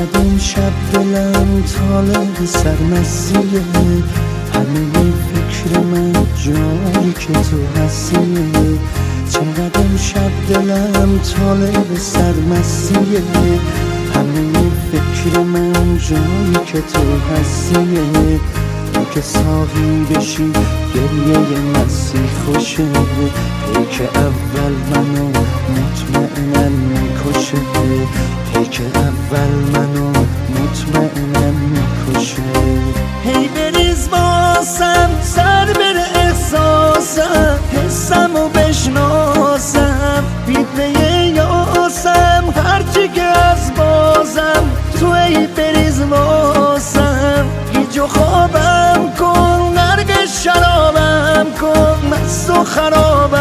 چقدر این شب دلم طالب سرمستیه، همه فکر من جایی که تو هستیه. چقدر این شب دلم طالب سرمستیه، همه فکر من جایی که تو هستیه. تو که ساقی بشی گریه مستی خوشه، پیک اول منو مطمئنن میکشه، پیک اول منو مطمئنن میکشه. هی بریز واسم سر بره احساسم، حسم و بشناسم بیدنه یاسم، هرچی که از بازم تو ای بریز واسم. گیج و خوابم کن غرق شرابم کن، مست و خراب